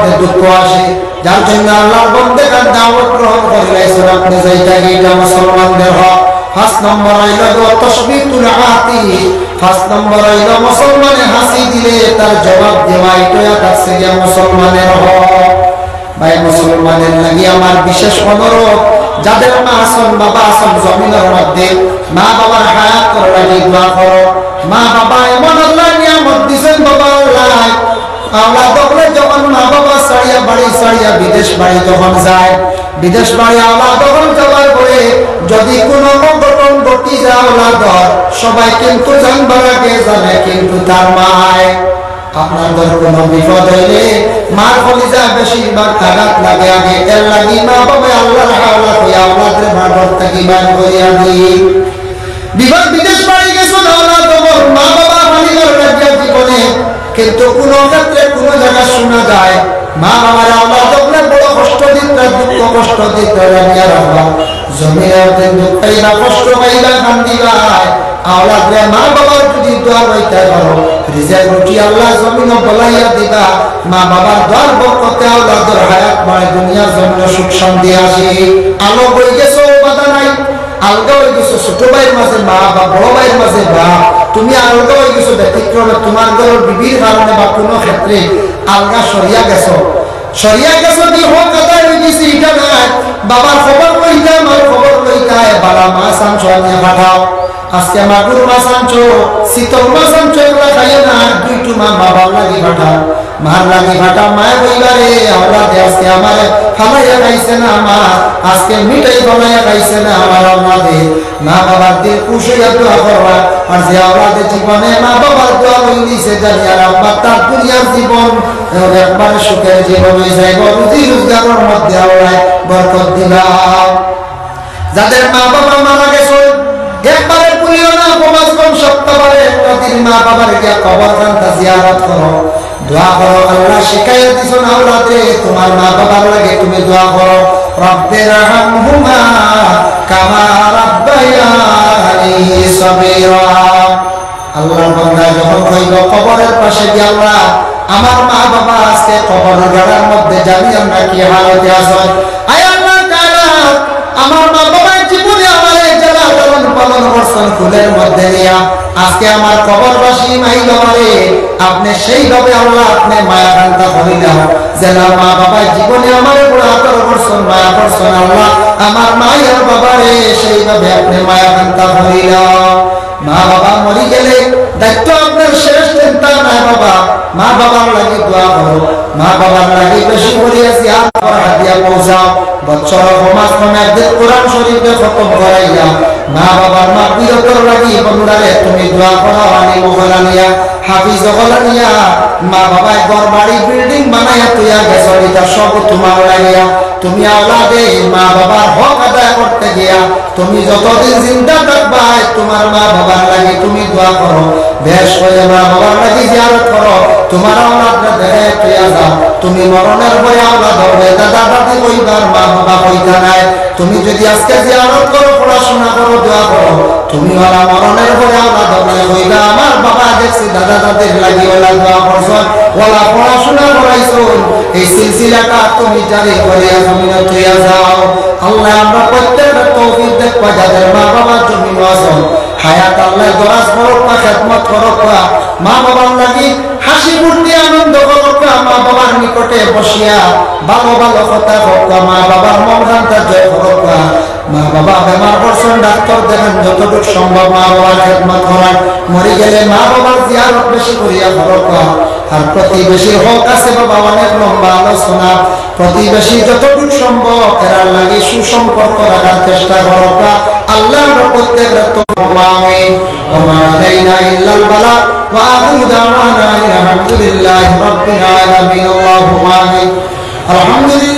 মধ্যে দুঃখ আসে, যার জন্য আল্লাহর বান্দার দাওয়াত গ্রহণ করলে আপনি যাইতা গিয়া মুসলমানদের হক। 5 নম্বর হইল তাসবিতুল আতি। 5 নম্বর হইল মুসলমানে হাসি দিলে তার জবাব দেওয়া, এটা থাকছে গিয়া মুসলমানের হক। ভাই মুসলমানের লাগি আমার বিশেষ অনুরোধ, যাদের মা আছেন বাবা আছেন জমিনের মধ্যে, মা বাবার হায়াত করে লাগি দোয়া করো। মা বাবা এমন আল্লাহ নিয়ামত দিয়েছেন, বাবা আল্লাহ আওলাদ হলে যখন মা বাবা ছাড়িয়া বাড়ি ছাড়িয়া বিদেশ বাড়ি যখন যায়, বিদেশ বাড়ি আওলাদ যখন যাওয়ার পরে যদি কোনো অঘটন ঘটি যায় আওলাদ, সবাই কিন্তু জানবার আগে জানে কিন্তু তার মায়। আপনাদের কোনো বিপদ হইলে মার কলিজা বেশিরভাগ আঘাত লাগে আগে, এর লাগি মা বাবা আল্লাহর হাওলা কইয়া আওলাদের ভাগর থেকে বার করিয়া দিই। বিবাহ বিদেশ বাড়ি গেছো আওলাদ মা বাবা মালিকার রাজ্যের জীবনে, কিন্তু কোন ক্ষেত্রে কোন জায়গা শোনা যায় মা বাবার আওলাদ বড় কষ্ট দিতে, দুঃখ কষ্ট দিতে জমির দুঃখ পাইবা, কষ্ট পাইবা, কান্দিবা। আওলাদ মা বাবার যদি দোয়া লইতে পারো, রিজিক রুটি আল্লাহ জমিন বলাইয়া দিবা। মা বাবার দোয়ার বরকতে আওলাদের হায়াত বাড়ে, দুনিয়ার জন্য সুখ শান্তি আসে। আলো হয়ে গেছো বাধা নাই, আলগা হয়ে গেছো ছোট ভাইয়ের মাঝে মা বা বড় ভাইয়ের মাঝে বাপ, তুমি আলগা হয়ে গেছো ব্যতিক্রমে তোমার ঘরের বিবির কারণে বা কোনো ক্ষেত্রে আলগা সরিয়া গেছো, সরিয়া গেছো কি হোক কথা হয়ে গেছি এটা নাই। বাবার খবর লইতা, মার খবর লইতা, বাবা মাছ আনছো আনিয়া পাঠাও। আজকে মাগুর মাছ আনছো, শীতল মাছ আনছো, এগুলা খাইয়ে না, দুইটু মা বাবার লাগি পাঠাও, মার লাগি পাঠাও। মায়ের বইবারে আওলাদে আজকে আমার ফালাইয়া খাইছে না, মা আজকে মিঠাই বানাইয়া খাইছে না আমার আওলাদে। মা বাবার দিল খুশ হইয়া দোয়া করবা। আর যে আওলাদের জীবনে মা বাবার দোয়া হই দিছে জানি আর আব্বা তার দুনিয়ার জীবন একবারে সুখের জীবন হয়ে যায়, রুজি রোজগারের মধ্যে আল্লাহ বরকত দিবা। যাদের মা বাবা মারা গেছে একবারে পুলিও না, কমাস কম সপ্তাহে একটা দিন মা বাবার গিয়া কবরখানটা জিয়ারত করো, দোয়া করো। আল্লাহ শিখাইয়া দিছেন আওলাদে তোমার মা বাবার লাগে তুমি দোয়া করো, রব্বিরহামহুমা কামা রাব্বায়ানি সগীরা। আল্লাহর বান্দা যখন কইল কবরের পাশে গিয়া আল্লাহ আমার মা বাবা আজকে কবরের গাড়ার মধ্যে জানি আমরা কি হালতে আছে, আয় আল্লাহ তাআলা আমার মা বাবা জীবনে আমার যারা লালন পালন করছেন ফুলের মধ্যে নিয়া আজকে আমার কবরবাসী মাইল মারে, আপনি সেইভাবে আল্লাহ আপনি মায়া কান্তা করিলেন যেন মা বাবা জীবনে আমার বড় আদর করছেন মায়া করছেন, আল্লাহ আমার মায়ের বাবারে সেইভাবে আপনি মায়া কান্তা করিলেন। মা বাবা মরি গেলে দায়িত্ব আপনার শেষ চিন্তা নাই বাবা, মা বাবার লাগে দোয়া করো, মা বাবার লাগে বেশি করিয়াছি আর হাতিয়া পৌঁছাও। বছর সমাজ নামে একদিন কোরআন শরীফে খতম করাইয়া মা বাবার মা বিরতর লাগি বন্ধুরারে তুমি দোয়া করো, আনি মহলা নিয়া হাফিজ হলা নিয়া মা বাবা ঘর বাড়ি বিল্ডিং বানাইয়া তুইয়া গেছো, এটা সব তোমার লাগিয়া। তুমি আওলাদে মা বাবার হক আদায় করতে গিয়া তুমি যতদিন জিন্দা থাকবা তোমার মা বাবার লাগি তুমি দোয়া করো, বেশ হয়ে মা বাবার লাগি জিয়ারত করো। তোমার আওলাদরা দেখে তুইয়া যাও, তুমি মরণের পরে আওলাদ হবে দাদা দাদি কইবার মা বাবা কইতা নাই। তুমি যদি আজকে জিয়ারত করো, পড়াশোনা করো, দোয়া করো, তুমি ওরা মরণের পরে আওলাদ হবে কইবা আমার বাবা দেখছি দাদা দাদির লাগি ওলা দোয়া করছো, ওলা পড়াশোনা করাইছো, এই সিলসিলাটা তুমি জারি করিয়া জমিনে তুইয়া যাও। আল্লাহ আমরা প্রত্যেকটা তৌফিক দেখবা যাদের মা বাবা জমিন আছে হায়াত আল্লাহ দরাজ করুক, খেদমত করুক, মা বাবার লাগি হাসি ফুর্তি আনন্দ করুক, মা বাবার নিকটে বসিয়া ভালো ভালো কথা হোক, মা বাবার মনটা জয় করুক। মা বাবা বেমার করছেন ডাক্তার দেখেন যতটুকু সম্ভব মা বাবার খেদমত করার, মরে গেলে মা বাবার জিয়ারত বেশি করিয়া করুক। আর প্রতিবেশীর হক আছে বাবা অনেক লম্বা আলোচনা, প্রতিবেশী যতটুকু সম্ভব এরা লাগে সুসম্পর্ক রাখার চেষ্টা করুক। আল্লাহ প্রত্যেক আমিন। ওমা আলাইনা ইল্লাল বালাগ ওয়া আখিরু দাওয়ানা আলহামদুলিল্লাহি রাব্বিল আলামিন। আল্লাহুম্মা আমিন। আলহামদুলিল্লাহ।